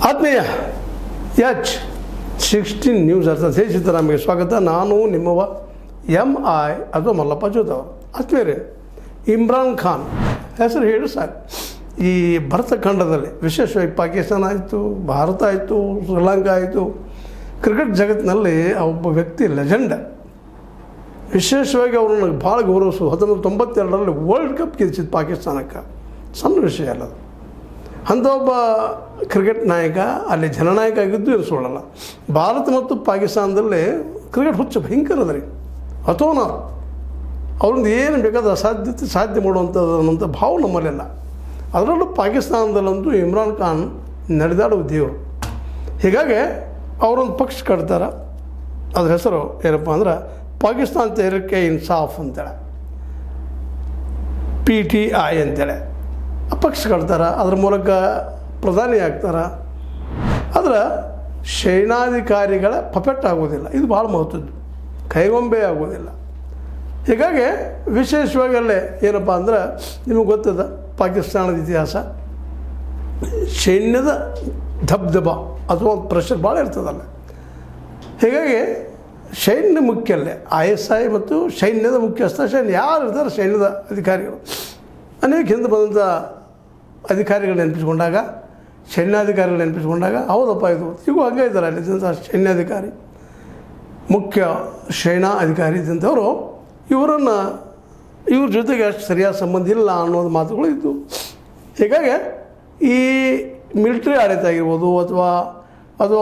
ಆತ್ಮೀಯ H16 news ಅರ್ಥಾತ್ ನಮಗೆ ಸ್ವಾಗತ. ನಾನು ನಿಮ್ಮವ MI ಅಥವಾ ಮಲ್ಲಪ್ಪ ಜೋತವರು. ಆತ್ಮೀಯರೇ, ಇಮ್ರಾನ್ ಖಾನ್ ಹೆಸರು ಹೇಳಿ ಸಾಕು. ಈ ಭಾರತ ಖಂಡದಲ್ಲಿ ವಿಶೇಷವಾಗಿ ಪಾಕಿಸ್ತಾನ ಆಯಿತು, ಭಾರತ ಆಯಿತು, ಶ್ರೀಲಂಕಾ ಆಯಿತು, ಕ್ರಿಕೆಟ್ ಜಗತ್ತಿನಲ್ಲಿ ಒಬ್ಬ ವ್ಯಕ್ತಿ ಲೆಜೆಂಡ್. ವಿಶೇಷವಾಗಿ ಅವ್ರನ್ನ ಭಾಳ ಗೌರವಿಸು. 1992ರಲ್ಲಿ ವರ್ಲ್ಡ್ ಕಪ್ ಗೆಲ್ಲಿಸಿದ್ದು ಪಾಕಿಸ್ತಾನಕ್ಕೆ ಸಣ್ಣ ವಿಷಯ ಅಲ್ಲ. ಅಂಥ ಒಬ್ಬ ಕ್ರಿಕೆಟ್ ನಾಯಕ ಅಲ್ಲಿ ಜನನಾಯಕ ಆಗಿದ್ದು ಇರಿಸೋಳಲ್ಲ. ಭಾರತ ಮತ್ತು ಪಾಕಿಸ್ತಾನದಲ್ಲಿ ಕ್ರಿಕೆಟ್ ಹುಚ್ಚು ಭಯಂಕರ ಅದ ರೀ. ಅಥೋನ ಅವ್ರಿಂದ ಏನು ಬೇಕಾದ ಸಾಧ್ಯ ಮಾಡುವಂಥದ್ದು ಭಾವ ನಮ್ಮಲ್ಲೆಲ್ಲ. ಅದರಲ್ಲೂ ಪಾಕಿಸ್ತಾನದಲ್ಲಂತೂ ಇಮ್ರಾನ್ ಖಾನ್ ನಡೆದಾಡುವ ದೇವರು. ಹೀಗಾಗಿ ಅವರೊಂದು ಪಕ್ಷ ಕಟ್ತಾರೆ. ಅದ್ರ ಹೆಸರು ಏನಪ್ಪ ಅಂದ್ರೆ ಪಾಕಿಸ್ತಾನ ತೆಹ್ರೀಕ್ ಇನ್ಸಾಫ್ ಅಂತೇಳಿ, PTI ಅಂತೇಳಿ ಆ ಪಕ್ಷ ಕಟ್ತಾರೆ. ಅದ್ರ ಮೂಲಕ ಪ್ರಧಾನಿ ಆಗ್ತಾರೆ. ಆದರೆ ಸೇನಾಧಿಕಾರಿಗಳ ಪಪೆಟ್ ಆಗೋದಿಲ್ಲ. ಇದು ಭಾಳ ಮಹತ್ವದ್ದು, ಕೈಗೊಂಬೆ ಆಗೋದಿಲ್ಲ. ಹೀಗಾಗಿ ವಿಶೇಷವಾಗಿ ಅಲ್ಲೇ ಏನಪ್ಪ ಅಂದ್ರೆ ನಿಮಗೆ ಗೊತ್ತದ ಪಾಕಿಸ್ತಾನದ ಇತಿಹಾಸ, ಸೈನ್ಯದ ದಬ್ದಬ ಅಥವಾ ಪ್ರೆಷರ್ ಭಾಳ ಇರ್ತದಲ್ಲ. ಹೀಗಾಗಿ ಸೈನ್ಯ ಮುಖ್ಯಲ್ಲೇ ISI ಮತ್ತು ಸೈನ್ಯದ ಮುಖ್ಯಸ್ಥ ಯಾರು ಇರ್ತಾರೆ ಸೈನ್ಯದ ಅಧಿಕಾರಿಗಳು. ಅನೇಕ ಹಿಂದೆ ಬಂದಂಥ ಅಧಿಕಾರಿಗಳು ನೆನಪಿಸ್ಕೊಂಡಾಗ, ಸೈನ್ಯಾಧಿಕಾರಿಗಳು ನೆನಪಿಸ್ಕೊಂಡಾಗ ಹೌದಪ್ಪ ಇದು ಈಗೂ ಹಂಗೆ ಇದ್ದಾರೆ. ಅಲ್ಲಿ ಸೈನ್ಯಾಧಿಕಾರಿ, ಮುಖ್ಯ ಸೇನಾ ಅಧಿಕಾರಿ ಇದ್ದಂಥವರು ಇವ್ರ ಜೊತೆಗೆ ಅಷ್ಟು ಸರಿಯಾದ ಸಂಬಂಧ ಇಲ್ಲ ಅನ್ನೋದು ಮಾತುಗಳು ಇದ್ದು. ಹೀಗಾಗಿ ಈ ಮಿಲಿಟ್ರಿ ಆಡಳಿತ ಆಗಿರ್ಬೋದು ಅಥವಾ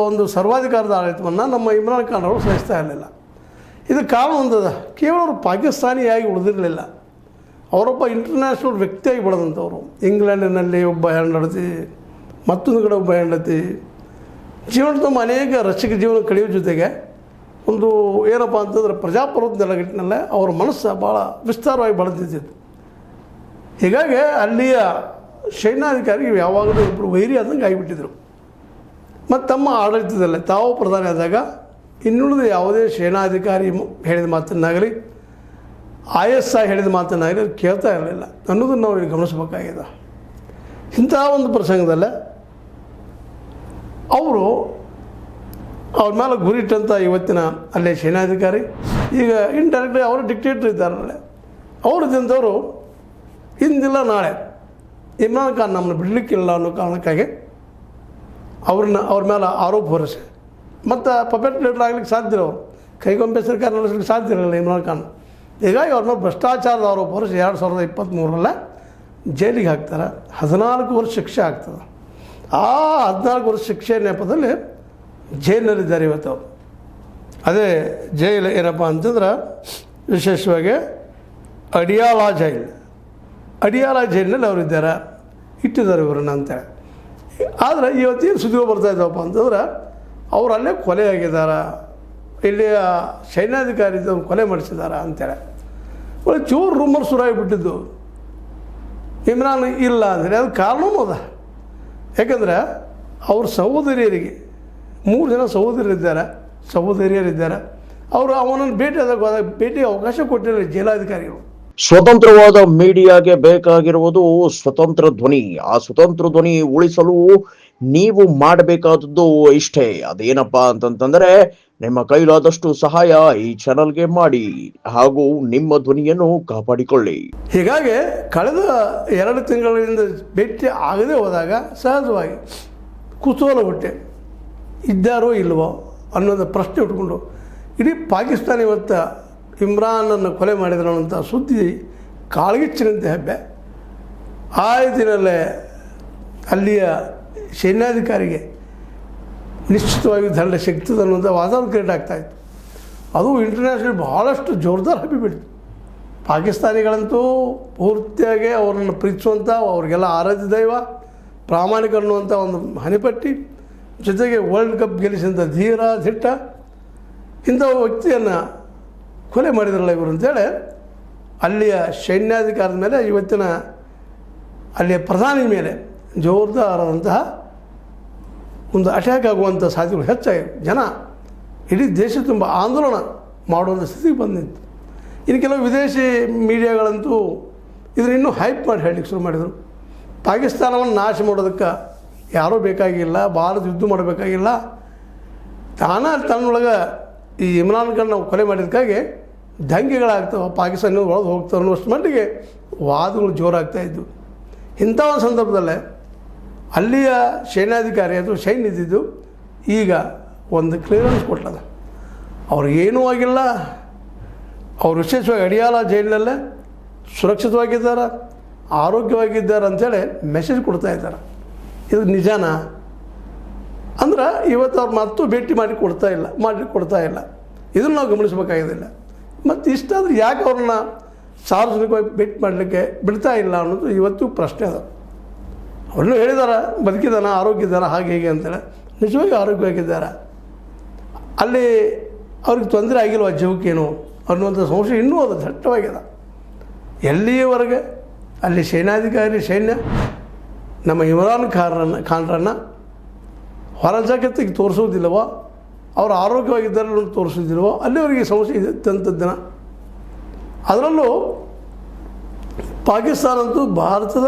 ಒಂದು ಸರ್ವಾಧಿಕಾರದ ಆಡಳಿತವನ್ನು ನಮ್ಮ ಇಮ್ರಾನ್ ಖಾನ್ ಅವರು ಸಹಿಸ್ತಾ ಇರಲಿಲ್ಲ. ಇದಕ್ಕೆ ಕಾರಣ ಒಂದದ, ಕೇವಲ ಅವರು ಪಾಕಿಸ್ತಾನಿಯಾಗಿ ಉಳಿದಿರಲಿಲ್ಲ. ಅವರೊಬ್ಬ ಇಂಟರ್ನ್ಯಾಷನಲ್ ವ್ಯಕ್ತಿಯಾಗಿ ಬೆಳೆದಂಥವ್ರು. ಇಂಗ್ಲೆಂಡಿನಲ್ಲಿ ಒಬ್ಬ ಹೆಂಡತಿ, ಮತ್ತೊಂದು ಕಡೆ ಒಬ್ಬ ಹೆಂಡತಿ, ಜೀವನ ತಮ್ಮ ಅನೇಕ ರಸಿಕ ಜೀವನ ಕಳೆಯೋ ಜೊತೆಗೆ ಒಂದು ಏನಪ್ಪ ಅಂತಂದ್ರೆ ಪ್ರಜಾಪ್ರಭುತ್ವ ನೆಲಗಟ್ಟಿನಲ್ಲೇ ಅವ್ರ ಮನಸ್ಸು ಭಾಳ ವಿಸ್ತಾರವಾಗಿ ಬೆಳೆದಿತ್ತು. ಹೀಗಾಗಿ ಅಲ್ಲಿಯ ಸೈನ್ಯಾಧಿಕಾರಿಗೆ ಯಾವಾಗಲೂ ಒಬ್ಬರು ವೈರಿ ಆದಂಗೆ ಆಗಿಬಿಟ್ಟಿದ್ರು. ಮತ್ತು ತಮ್ಮ ಆಡಳಿತದಲ್ಲೇ ತಾವು ಪ್ರಧಾನಿ ಆದಾಗ ಇನ್ನುಳಿದ ಯಾವುದೇ ಸೇನಾಧಿಕಾರಿ ಹೇಳಿದ ಮಾತನ್ನಾಗಲಿ ISI ಹೇಳಿದ ಮಾತನ್ನಾಗಲಿ ಅವ್ರು ಕೇಳ್ತಾ ಇರಲಿಲ್ಲ ಅನ್ನೋದನ್ನು ನಾವು ಇಲ್ಲಿ ಗಮನಿಸಬೇಕಾಗಿದೆ. ಇಂತಹ ಒಂದು ಪ್ರಸಂಗದಲ್ಲೇ ಅವ್ರ ಮೇಲೆ ಗುರಿಟ್ಟಂಥ ಇವತ್ತಿನ ಅಲ್ಲೇ ಸೇನಾಧಿಕಾರಿ ಈಗ ಇಂಡೈರೆಕ್ಟ್ಲಿ ಅವರು ಡಿಕ್ಟೇಟರ್ ಇದ್ದಾರಲ್ಲೇ, ಅವರು ಇದ್ದಂಥವರು ಇಂದಿಲ್ಲ ನಾಳೆ ಇಮ್ರಾನ್ ಖಾನ್ ನಮ್ಮನ್ನು ಬಿಡಲಿಕ್ಕಿಲ್ಲ ಅನ್ನೋ ಕಾರಣಕ್ಕಾಗಿ ಅವ್ರ ಮೇಲೆ ಆರೋಪ ಹೊರಿಸಿ ಮತ್ತು ಪಪೆಟ್ ಲೀಡರ್ ಆಗ್ಲಿಕ್ಕೆ ಸಾಧ್ಯ ಇಲ್ಲ. ಅವರು ಕೈಗೊಂಬೆ ಸರ್ಕಾರ ನಡೆಸಲಿಕ್ಕೆ ಸಾಧ್ಯ ಇರಲಿಲ್ಲ ಇಮ್ರಾನ್ ಖಾನ್. ಹೀಗಾಗಿ ಅವ್ರ ಮೇಲೆ ಭ್ರಷ್ಟಾಚಾರದ ಆರೋಪ ಹೊರಿಸಿ 2023 ಜೈಲಿಗೆ ಹಾಕ್ತಾರೆ. 14 ವರ್ಷ ಶಿಕ್ಷೆ ಆಗ್ತದೆ. ಆ 14 ವರ್ಷ ಶಿಕ್ಷೆ ನೆಪದಲ್ಲಿ ಜೈಲಿನಲ್ಲಿದ್ದಾರೆ ಇವತ್ತು ಅವರು. ಅದೇ ಜೈಲು ಏನಪ್ಪ ಅಂತಂದ್ರೆ ವಿಶೇಷವಾಗಿ ಅಡಿಯಾಲ ಜೈಲಿನಲ್ಲಿ ಅವರಿದ್ದಾರೆ, ಇಟ್ಟಿದ್ದಾರೆ ಇವ್ರನ್ನ ಅಂತೇಳಿ. ಆದರೆ ಇವತ್ತೇನು ಸುದ್ದಿಗಳು ಬರ್ತಾಯಿದ್ದಾವಪ್ಪ ಅಂತಂದ್ರೆ ಅವರು ಅಲ್ಲೇ ಕೊಲೆ ಆಗಿದ್ದಾರೆ, ಇಲ್ಲಿಯ ಸೈನ್ಯಾಧಿಕಾರಿ ಕೊಲೆ ಮಾಡಿಸಿದ್ದಾರೆ ಅಂತೇಳಿ ಒಳ್ಳೆ ಚೂರು ರೂಮರ್ ಶುರುವಾಗಿಬಿಟ್ಟಿದ್ದು. ಇಮ್ರಾನ್ ಇಲ್ಲ ಅಂದರೆ ಅದು ಕಾರಣವೂ ಅದ. ಯಾಕಂದರೆ ಅವ್ರ ಸಹೋದರಿಯರಿಗೆ 3 ಜನ ಸಹೋದರಿಯರಿದ್ದಾರೆ. ಅವರು ಅವನನ್ನು ಭೇಟಿ ಅವಕಾಶ ಕೊಟ್ಟಿರಲಿಲ್ಲ ಜೈಲಾಧಿಕಾರಿಗಳು. ಸ್ವತಂತ್ರವಾದ ಮೀಡಿಯಾಗೆ ಬೇಕಾಗಿರುವುದು ಸ್ವತಂತ್ರ ಧ್ವನಿ. ಆ ಸ್ವತಂತ್ರ ಧ್ವನಿ ಉಳಿಸಲು ನೀವು ಮಾಡಬೇಕಾದದ್ದು ಇಷ್ಟೇ. ಅದೇನಪ್ಪಾ ಅಂತಂತಂದ್ರೆ ನಿಮ್ಮ ಕೈಲಾದಷ್ಟು ಸಹಾಯ ಈ ಚಾನಲ್ಗೆ ಮಾಡಿ ಹಾಗೂ ನಿಮ್ಮ ಧ್ವನಿಯನ್ನು ಕಾಪಾಡಿಕೊಳ್ಳಿ. ಹೀಗಾಗಿ ಕಳೆದ 2 ತಿಂಗಳಿಂದ ಭೇಟಿ ಆಗದೆ ಹೋದಾಗ ಸಹಜವಾಗಿ ಕುತೂಹಲ ಹುಟ್ಟೆ, ಇದ್ದಾರೋ ಇಲ್ವೋ ಅನ್ನೋದು ಪ್ರಶ್ನೆ ಉಟ್ಕೊಂಡು ಇಡೀ ಪಾಕಿಸ್ತಾನ ಇವತ್ತು ಇಮ್ರಾನನ್ನು ಕೊಲೆ ಮಾಡಿದ್ರು ಅಂತ ಸುದ್ದಿ ಕಾಳ್ಗಿಚ್ಚಿನಂತೆ ಹಬ್ಬೆ. ಆ ದಿನಲ್ಲೇ ಅಲ್ಲಿಯ ಸೈನ್ಯಾಧಿಕಾರಿಗೆ ನಿಶ್ಚಿತವಾಗಿ ದಂಡ ಸಿಗ್ತದೆ ಅನ್ನೋಂಥ ವಾತಾವರಣ ಕ್ರಿಯೇಟ್ ಆಗ್ತಾಯಿತ್ತು. ಅದು ಇಂಟರ್ನ್ಯಾಷನಲ್ ಭಾಳಷ್ಟು ಜೋರ್ದಾರ್ ಹಬ್ಬಿಬಿಡ್ತು. ಪಾಕಿಸ್ತಾನಿಗಳಂತೂ ಪೂರ್ತಿಯಾಗಿ ಅವರನ್ನು ಪ್ರೀತಿಸುವಂಥ, ಅವ್ರಿಗೆಲ್ಲ ಆರಾಧ್ಯ ದೈವ, ಪ್ರಾಮಾಣಿಕ ಅನ್ನುವಂಥ ಒಂದು ಹನಿಪಟ್ಟಿ, ಜೊತೆಗೆ ವರ್ಲ್ಡ್ ಕಪ್ ಗೆಲ್ಲಿಸಿದಂಥ ಧೀರ ದಿಟ್ಟ ಇಂಥ ವ್ಯಕ್ತಿಯನ್ನು ಕೊಲೆ ಮಾಡಿದ್ರಲ್ಲ ಇವರು ಅಂತೇಳಿ ಅಲ್ಲಿಯ ಸೈನ್ಯಾಧಿಕಾರದ ಮೇಲೆ ಇವತ್ತಿನ ಅಲ್ಲಿಯ ಪ್ರಧಾನಿ ಮೇಲೆ ಜೋರ್ದಾರಾದಂತಹ ಒಂದು ಅಟ್ಯಾಕ್ ಆಗುವಂಥ ಸಾಧ್ಯತೆಗಳು ಹೆಚ್ಚಾಗಿವೆ. ಜನ ಇಡೀ ದೇಶ ತುಂಬ ಆಂದೋಲನ ಮಾಡುವಂಥ ಸ್ಥಿತಿಗೆ ಬಂದಿತ್ತು. ಇನ್ನು ಕೆಲವು ವಿದೇಶಿ ಮೀಡಿಯಾಗಳಂತೂ ಇದನ್ನು ಇನ್ನೂ ಹೈಪ್ ಮಾಡಿ ಹೇಳಲಿಕ್ಕೆ ಶುರು ಮಾಡಿದರು. ಪಾಕಿಸ್ತಾನವನ್ನು ನಾಶ ಮಾಡೋದಕ್ಕೆ ಯಾರೂ ಬೇಕಾಗಿಲ್ಲ, ಭಾರತ ಯುದ್ಧ ಮಾಡಬೇಕಾಗಿಲ್ಲ. ತನ್ನೊಳಗೆ ಈ ಇಮ್ರಾನ್ ಖಾನ್ ನಾವು ಕೊಲೆ ಮಾಡಿದ್ದಕ್ಕಾಗಿ ದಂಗೆಗಳಾಗ್ತವೆ, ಪಾಕಿಸ್ತಾನ ಒಳಗೆ ಹೋಗ್ತವೆ ಅನ್ನೋಷ್ಟು ಮಟ್ಟಿಗೆ ವಾದಗಳು ಜೋರಾಗ್ತಾಯಿದ್ವು. ಇಂಥ ಒಂದು ಸಂದರ್ಭದಲ್ಲೇ ಅಲ್ಲಿಯ ಸೈನ್ಯಾಧಿಕಾರಿ ಅಥವಾ ಸೈನ್ಯ ಇದ್ದಿದ್ದು ಈಗ ಒಂದು ಕ್ಲಿಯರೆನ್ಸ್ ಕೊಟ್ಟದ. ಅವ್ರಿಗೇನೂ ಆಗಿಲ್ಲ, ಅವ್ರು ವಿಶೇಷವಾಗಿ ಅಡಿಯಾಲ ಜೈಲಿನಲ್ಲೇ ಸುರಕ್ಷಿತವಾಗಿದ್ದಾರೆ, ಆರೋಗ್ಯವಾಗಿದ್ದಾರೆ ಅಂಥೇಳಿ ಮೆಸೇಜ್ ಕೊಡ್ತಾ ಇದ್ದಾರೆ. ಇದು ನಿಜಾನ ಅಂದ್ರೆ ಇವತ್ತು ಅವ್ರು ಮತ್ತೂ ಭೇಟಿ ಕೊಡ್ತಾ ಇಲ್ಲ. ಇದನ್ನು ನಾವು ಗಮನಿಸಬೇಕಾಗಿದ್ದಿಲ್ಲ. ಮತ್ತು ಇಷ್ಟಾದ್ರೆ ಯಾಕೆ ಅವ್ರನ್ನ ಸಾರ್ವಜನಿಕವಾಗಿ ಭೇಟಿ ಮಾಡಲಿಕ್ಕೆ ಬಿಡ್ತಾ ಇಲ್ಲ ಅನ್ನೋದು ಇವತ್ತು ಪ್ರಶ್ನೆ ಅದ. ಅವ್ರನ್ನೂ ಹೇಳಿದಾರೆ ಬದುಕಿದಾನ, ಆರೋಗ್ಯ ಇದ್ದಾರ, ಹಾಗೆ ಹೇಗೆ ಅಂತೇಳಿ. ನಿಜವಾಗಿ ಆರೋಗ್ಯವಾಗಿದ್ದಾರೆ, ಅಲ್ಲಿ ಅವ್ರಿಗೆ ತೊಂದರೆ ಆಗಿಲ್ವ ಜೀವಕ್ಕೇನು ಅನ್ನುವಂಥ ಸಂಶಯ ಇನ್ನೂ ಅದು ದಟ್ಟವಾಗಿದೆ. ಎಲ್ಲಿಯವರೆಗೆ ಅಲ್ಲಿ ಸೈನ್ಯ ನಮ್ಮ ಇಮ್ರಾನ್ ಖಾನ್ರನ್ನು ಹೊರ ಜಗತ್ತಿಗೆ ತೋರಿಸೋದಿಲ್ಲವೋ, ಅವರು ಆರೋಗ್ಯವಾಗಿದ್ದಾರೆ ಅನ್ನೋದು ತೋರಿಸೋದಿಲ್ಲವೋ ಅಲ್ಲಿವರೆಗೆ ಸಮಸ್ಯೆ ಇದ್ದಂಥದ್ದನ್ನ. ಅದರಲ್ಲೂ ಪಾಕಿಸ್ತಾನ ಅಂತೂ ಭಾರತದ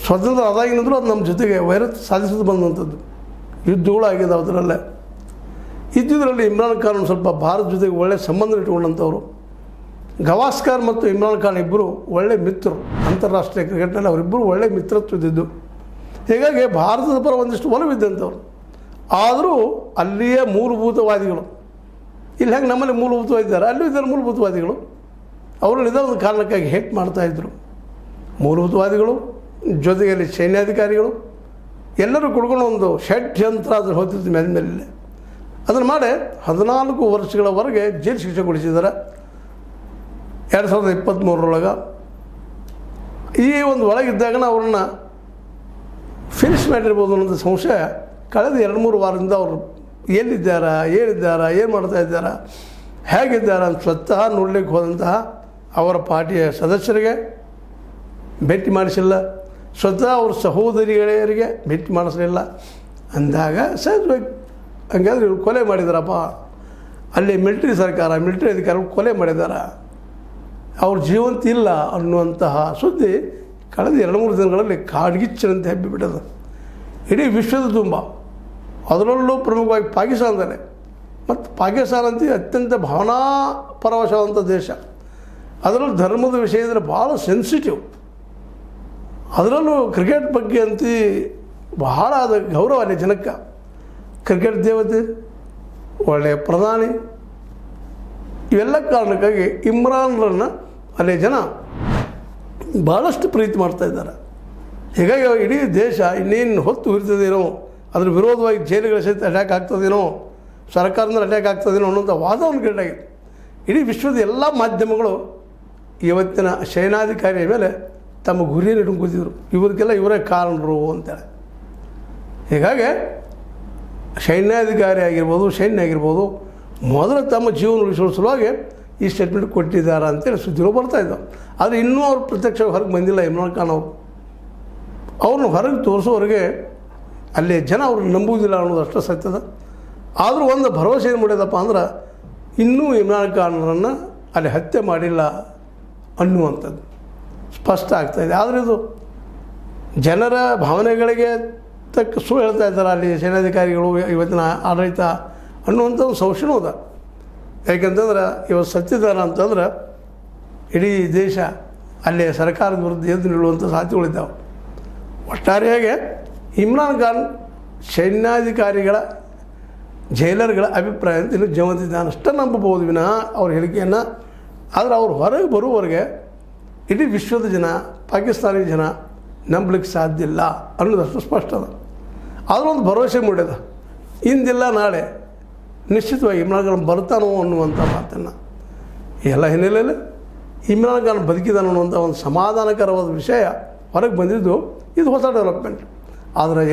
ಸ್ವತಂತ್ರ ಆದಾಗಿನಂದರೂ ಅದು ನಮ್ಮ ಜೊತೆಗೆ ವೈರತ್ ಸಾಧಿಸೋದು ಬಂದಂಥದ್ದು. ಯುದ್ಧಗಳು ಆಗಿದೆ ಅದರಲ್ಲೇ. ಇದ್ದುದರಲ್ಲಿ ಇಮ್ರಾನ್ ಖಾನ್ ಒಂದು ಸ್ವಲ್ಪ ಭಾರತ ಜೊತೆಗೆ ಒಳ್ಳೆಯ ಸಂಬಂಧ ಇಟ್ಕೊಂಡಂಥವ್ರು. ಗವಾಸ್ಕರ್ ಮತ್ತು ಇಮ್ರಾನ್ ಖಾನ್ ಇಬ್ಬರು ಒಳ್ಳೆಯ ಮಿತ್ರರು. ಅಂತಾರಾಷ್ಟ್ರೀಯ ಕ್ರಿಕೆಟ್ನಲ್ಲಿ ಅವರಿಬ್ಬರು ಒಳ್ಳೆಯ ಮಿತ್ರತ್ವದಿದ್ದು. ಹೀಗಾಗಿ ಭಾರತದ ಪರ ಒಂದಿಷ್ಟು ಒಲವಿದ್ದಂಥವ್ರು. ಆದರೂ ಅಲ್ಲಿಯೇ ಮೂಲಭೂತವಾದಿಗಳು, ಇಲ್ಲಿ ಹೆಂಗೆ ನಮ್ಮಲ್ಲಿ ಮೂಲಭೂತವಾಗಿದ್ದಾರೆ, ಅಲ್ಲೂ ಇದ್ದಾರೆ ಮೂಲಭೂತವಾದಿಗಳು. ಅವರು ಇದೇ ಒಂದು ಕಾರಣಕ್ಕಾಗಿ ಹೇಟ್ ಮಾಡ್ತಾಯಿದ್ರು. ಮೂಲಭೂತವಾದಿಗಳು ಜೊತೆಗೆ ಅಲ್ಲಿ ಸೈನ್ಯಾಧಿಕಾರಿಗಳು ಎಲ್ಲರೂ ಕುಡ್ಕೊಂಡು ಒಂದು ಷಡ್ಯಂತ್ರ ಅದ್ರ ಹೋಗ್ತಿತ್ತು ಮೇಲೆ. ಅದನ್ನು ಮಾಡಿ 14 ವರ್ಷಗಳವರೆಗೆ ಜೈಲು ಶಿಕ್ಷೆ ಕೊಡಿಸಿದ್ದಾರೆ 2023 ಈ ಒಂದು ಒಳಗಿದ್ದಾಗ ಅವ್ರನ್ನ ಫಿನಿಷ್ ಮಾಡಿರ್ಬೋದು ಅನ್ನೋದು ಸಂಶಯ. ಕಳೆದ 2-3 ವಾರದಿಂದ ಅವರು ಎಲ್ಲಿದ್ದಾರಾ, ಏನು ಮಾಡ್ತಾ ಇದ್ದಾರಾ, ಹೇಗಿದ್ದಾರೆ ಅಂತ ಸ್ವತಃ ನೋಡಲಿಕ್ಕೆ ಹೋದಂತಹ ಅವರ ಪಾರ್ಟಿಯ ಸದಸ್ಯರಿಗೆ ಭೇಟಿ ಮಾಡಿಸಿಲ್ಲ, ಸ್ವತಃ ಅವ್ರ ಸಹೋದರಿಯರಿಗೆ ಭೇಟಿ ಮಾಡಿಸಲಿಲ್ಲ. ಅಂದಾಗ ಸಹಜವಾಗಿ ಹಂಗಾದ್ರೆ ಇವ್ರು ಕೊಲೆ ಮಾಡಿದಾರಪ್ಪ, ಅಲ್ಲಿ ಮಿಲಿಟ್ರಿ ಅಧಿಕಾರಿಗಳು ಕೊಲೆ ಮಾಡಿದ್ದಾರೆ, ಅವ್ರ ಜೀವಂತ ಇಲ್ಲ ಅನ್ನುವಂತಹ ಸುದ್ದಿ ಕಳೆದ 2-3 ದಿನಗಳಲ್ಲಿ ಕಾಡ್ಗಿಚ್ಚಿನಂತೆ ಹಬ್ಬಿಬಿಟ್ಟದು ಇಡೀ ವಿಶ್ವದ ತುಂಬ. ಅದರಲ್ಲೂ ಪ್ರಮುಖವಾಗಿ ಪಾಕಿಸ್ತಾನದಲ್ಲೇ. ಮತ್ತು ಪಾಕಿಸ್ತಾನ ಅಂತ ಅತ್ಯಂತ ಭಾವನಾಪರವಶವಾದಂಥ ದೇಶ. ಅದರಲ್ಲೂ ಧರ್ಮದ ವಿಷಯದಲ್ಲಿ ಭಾಳ ಸೆನ್ಸಿಟಿವ್. ಅದರಲ್ಲೂ ಕ್ರಿಕೆಟ್ ಬಗ್ಗೆ ಅಂತ ಬಹಳ ಅದು ಗೌರವ ಅಲ್ಲಿ ಜನಕ್ಕೆ. ಕ್ರಿಕೆಟ್ ದೇವತೆ, ಒಳ್ಳೆಯ ಪ್ರಧಾನಿ, ಇವೆಲ್ಲ ಕಾರಣಕ್ಕಾಗಿ ಇಮ್ರಾನ್ರನ್ನು ಅಲ್ಲಿ ಜನ ಭಾಳಷ್ಟು ಪ್ರೀತಿ ಮಾಡ್ತಾಯಿದ್ದಾರೆ. ಹೀಗಾಗಿ ಇಡೀ ದೇಶ ಇನ್ನೇನು ಹೊತ್ತು ಉರಿತದೇನೋ, ಅದ್ರ ವಿರೋಧವಾಗಿ ಜೈಲುಗಳ ಸಹಿತ ಅಟ್ಯಾಕ್ ಆಗ್ತದೇನೋ, ಸರ್ಕಾರದಿಂದ ಅಟ್ಯಾಕ್ ಆಗ್ತದೇನೋ ಅನ್ನೋಂಥ ವಾದವನ್ನು ಕ್ರಿಯೇಟ್ ಆಗಿದೆ. ಇಡೀ ವಿಶ್ವದ ಎಲ್ಲ ಮಾಧ್ಯಮಗಳು ಇವತ್ತಿನ ಸೈನ್ಯಾಧಿಕಾರಿಯ ಮೇಲೆ ತಮ್ಮ ಗುರಿಯನ್ನು ಇಟ್ಕೊಂಡು ಕೂತಿದ್ರು. ಇವ್ರಿಗೆಲ್ಲ ಇವರೇ ಕಾರಣರು ಅಂತೇಳಿ. ಹೀಗಾಗಿ ಸೈನ್ಯಾಧಿಕಾರಿ ಆಗಿರ್ಬೋದು ಮೊದಲು ತಮ್ಮ ಜೀವನ ಉಳಿಸೋ ಸಲುವಾಗಿ ಈ ಸ್ಟೇಟ್ಮೆಂಟ್ ಕೊಟ್ಟಿದ್ದಾರೆ ಅಂತೇಳಿ ಸುದ್ದಿಗಳು ಬರ್ತಾಯಿದ್ದಾವೆ. ಆದರೆ ಇನ್ನೂ ಅವ್ರು ಪ್ರತ್ಯಕ್ಷವಾಗಿ ಹೊರಗೆ ಬಂದಿಲ್ಲ ಇಮ್ರಾನ್ ಖಾನ್ ಅವರು. ಅವ್ರನ್ನ ಹೊರಗೆ ತೋರಿಸೋವರೆಗೆ ಅಲ್ಲಿ ಜನ ಅವ್ರನ್ನ ನಂಬುವುದಿಲ್ಲ ಅನ್ನೋದು ಅಷ್ಟು ಸತ್ಯದ. ಆದರೂ ಒಂದು ಭರವಸೆ ಏನು ಮಾಡಿದಪ್ಪ ಅಂದ್ರೆ ಇನ್ನೂ ಇಮ್ರಾನ್ ಖಾನ್ರನ್ನು ಅಲ್ಲಿ ಹತ್ಯೆ ಮಾಡಿಲ್ಲ ಅನ್ನುವಂಥದ್ದು ಸ್ಪಷ್ಟ ಆಗ್ತಾಯಿದೆ. ಆದರೆ ಇದು ಜನರ ಭಾವನೆಗಳಿಗೆ ತಕ್ಕ ಸುಳ್ಳು ಹೇಳ್ತಾ ಇದ್ದಾರೆ ಅಲ್ಲಿ ಸೈನ್ಯಾಧಿಕಾರಿಗಳು, ಇವತ್ತಿನ ಆಡಳಿತ ಅನ್ನುವಂಥ ಒಂದು ಸಂಶಯನೂ ಅದ. ಯಾಕೆಂತಂದ್ರೆ ಇವತ್ತು ಸತ್ತಿದಾರ ಅಂತಂದ್ರೆ ಇಡೀ ದೇಶ ಅಲ್ಲಿ ಸರ್ಕಾರದ ವಿರುದ್ಧ ಎದ್ದು ನಿಲ್ಲುವಂಥ ಸಾಧ್ಯತೆಗಳಿದ್ದಾವೆ. ಒಟ್ಟಾರೆಯಾಗಿ ಇಮ್ರಾನ್ ಖಾನ್ ಸೈನ್ಯಾಧಿಕಾರಿಗಳ ಜೈಲರ್ಗಳ ಅಭಿಪ್ರಾಯ ಅಂತ ಇನ್ನು ಜೀವಂತಿದ್ದಾನೆ ಅಷ್ಟೇ ನಂಬಬಹುದು ವಿನಃ ಅವ್ರ ಹೇಳಿಕೆಯನ್ನು. ಆದರೆ ಅವ್ರು ಹೊರಗೆ ಬರುವವರೆಗೆ ಇಡೀ ವಿಶ್ವದ ಜನ, ಪಾಕಿಸ್ತಾನಿ ಜನ ನಂಬಲಿಕ್ಕೆ ಸಾಧ್ಯ ಇಲ್ಲ ಅನ್ನೋದಷ್ಟು ಸ್ಪಷ್ಟ ಅದ. ಆದರೂ ಒಂದು ಭರವಸೆ ಮೂಡಿದ, ಇಂದಿಲ್ಲ ನಾಳೆ ನಿಶ್ಚಿತವಾಗಿ ಇಮ್ರಾನ್ ಖಾನ್ ಬರ್ತಾನೋ ಅನ್ನುವಂಥ ಮಾತನ್ನು. ಎಲ್ಲ ಹಿನ್ನೆಲೆಯಲ್ಲಿ ಇಮ್ರಾನ್ ಖಾನ್ ಬದುಕಿದಾನ ಅನ್ನುವಂಥ ಒಂದು ಸಮಾಧಾನಕರವಾದ ವಿಷಯ ಹೊರಗೆ ಬಂದಿದ್ದು ಇದು ಹೊಸ ಡೆವಲಪ್ಮೆಂಟ್. ಆದರೆ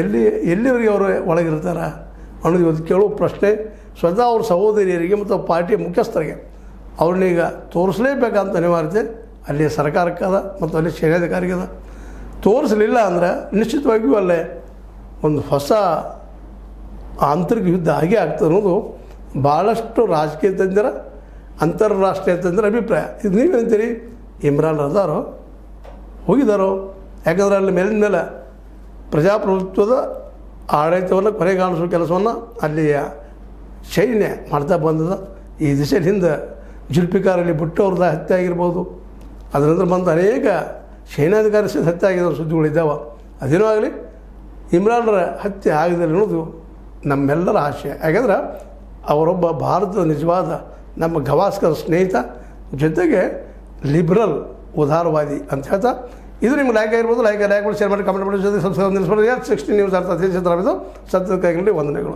ಎಲ್ಲಿವರೆಗೆ ಅವರು ಒಳಗಿರ್ತಾರೆ ಅನ್ನೋದು ಇವತ್ತು ಕೇಳುವ ಪ್ರಶ್ನೆ. ಸ್ವತಃ ಅವ್ರ ಸಹೋದರಿಯರಿಗೆ ಮತ್ತು ಪಾರ್ಟಿಯ ಮುಖ್ಯಸ್ಥರಿಗೆ ಅವ್ರನ್ನೀಗ ತೋರಿಸಲೇಬೇಕಂತ ಅನಿವಾರ್ಯತೆ ಅಲ್ಲಿ ಸರ್ಕಾರಕ್ಕದ ಮತ್ತು ಅಲ್ಲಿ ಸೈನ್ಯಾಧಿಕಾರಿಗದ. ತೋರಿಸಲಿಲ್ಲ ಅಂದರೆ ನಿಶ್ಚಿತವಾಗಿಯೂ ಅಲ್ಲೇ ಒಂದು ಹೊಸ ಆಂತರಿಕ ಯುದ್ಧ ಆಗೇ ಆಗ್ತದೆ ಅನ್ನೋದು ಭಾಳಷ್ಟು ರಾಜಕೀಯ ತಜ್ಞರ, ಅಂತಾರಾಷ್ಟ್ರೀಯ ತಜ್ಞರ ಅಭಿಪ್ರಾಯ. ಇದು ನೀವೇಂತೀರಿ? ಇಮ್ರಾನ್ ಅದಾರೋ ಹೋಗಿದ್ದಾರೋ? ಯಾಕಂದ್ರೆ ಅಲ್ಲಿ ಮೇಲಿನ ಮೇಲೆ ಪ್ರಜಾಪ್ರಭುತ್ವದ ಆಡಳಿತವನ್ನು ಕೊನೆಗಾಣಿಸುವ ಕೆಲಸವನ್ನು ಅಲ್ಲಿಯ ಸೈನ್ಯ ಮಾಡ್ತಾ ಬಂದದ. ಈ ದಿಶೆಯಲ್ಲಿ ಹಿಂದೆ ಜುಲ್ಫಿಕಾರ್ ಭುಟ್ಟೋ ಅವ್ರದ್ದು ಹತ್ಯೆ ಆಗಿರ್ಬೋದು, ಅದರ ನಂತರ ಬಂದು ಅನೇಕ ಸೈನ್ಯಾಧಿಕಾರಿ ಸಹಿತ ಹತ್ಯೆ ಆಗಿರೋ ಸುದ್ದಿಗಳಿದ್ದಾವೆ. ಅದೇನೋ ಆಗಲಿ, ಇಮ್ರಾನ್ರ ಹತ್ಯೆ ಆಗದಿಲ್ಲ ಅನ್ನೋದು ನಮ್ಮೆಲ್ಲರ ಆಶಯ. ಯಾಕಂದ್ರೆ ಅವರೊಬ್ಬ ಭಾರತದ ನಿಜವಾದ ನಮ್ಮ ಗವಾಸ್ಕರ್ ಸ್ನೇಹಿತ, ಜೊತೆಗೆ ಲಿಬ್ರಲ್ ಉದಾರವಾದಿ ಅಂತ ಹೇಳ್ತಾ, ಇದು ನಿಮ್ಗೆ ಲೈಕ್ ಆಗಿರ್ಬೋದು. ಲೈಕ್ ಮಾಡಿ, ಶೇರ್ ಮಾಡಿ, ಕಮೆಂಟ್ ಮಾಡಿ, ಜೊತೆ ಸಬ್ಸ್ಕ್ರೈಬ್ ನಿಲ್ಲಿಸ್ಬೋದು. 16 ನ್ಯೂಸ್ ಅರ್ಥ ಸತ್ಯದ ಕೈಗಳಲ್ಲಿ ವಂದನೆಗಳು.